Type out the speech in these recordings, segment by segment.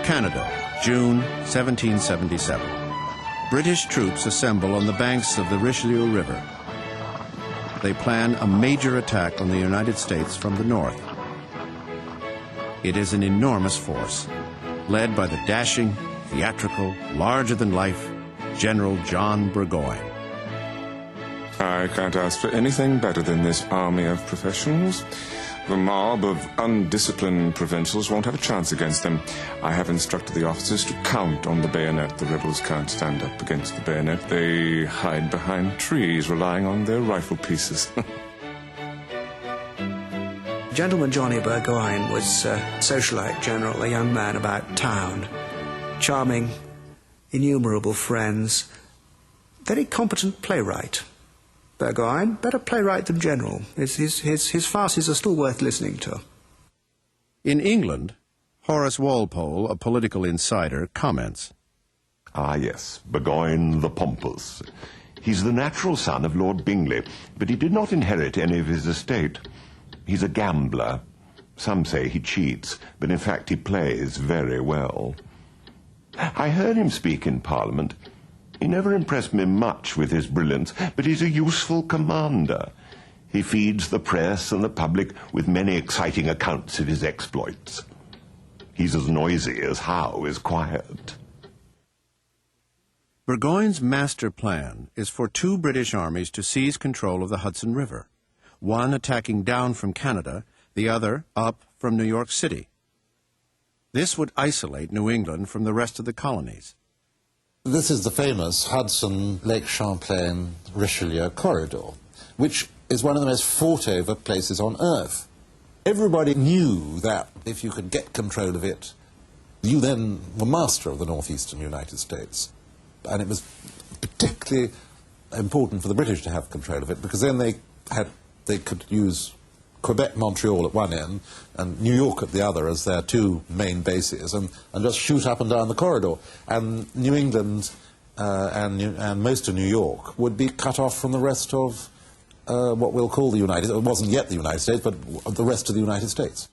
Canada, June 1777. British troops assemble on the banks of the Richelieu River. They plan a major attack on the United States from the north. It is an enormous force, led by the dashing, theatrical, larger-than-life General John Burgoyne. I can't ask for anything better than this army of professionals. The mob of undisciplined provincials won't have a chance against them. I have instructed the officers to count on the bayonet. The rebels can't stand up against the bayonet. They hide behind trees, relying on their rifle pieces. Gentleman Johnny Burgoyne was a socialite general, a young man about town, charming, innumerable friends, very competent playwright. Burgoyne, better playwright than general. His farces are still worth listening to. In England, Horace Walpole, a political insider, comments. Ah, yes, Burgoyne the pompous. He's the natural son of Lord Bingley, but he did not inherit any of his estate. He's a gambler. Some say he cheats, but in fact he plays very well. I heard him speak in Parliament. He never impressed me much with his brilliance, but he's a useful commander. He feeds the press and the public with many exciting accounts of his exploits. He's as noisy as Howe is quiet. Burgoyne's master plan is for two British armies to seize control of the Hudson River, one attacking down from Canada, the other up from New York City. This would isolate New England from the rest of the colonies. This is the famous Hudson, Lake Champlain, Richelieu corridor, which is one of the most fought-over places on Earth. Everybody knew that if you could get control of it, you then were master of the northeastern United States. And it was particularly important for the British to have control of it, because then they could use Quebec, Montreal at one end, and New York at the other as their two main bases, and just shoot up and down the corridor. And New England and most of New York would be cut off from the rest of what we'll call the United States. It wasn't yet the United States, but the rest of the United States.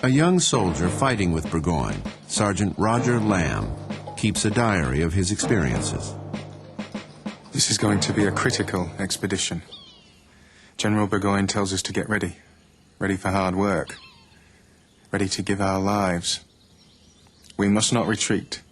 A young soldier fighting with Burgoyne, Sergeant Roger Lamb, keeps a diary of his experiences. This is going to be a critical expedition. General Burgoyne tells us to get ready. Ready for hard work. Ready to give our lives. We must not retreat.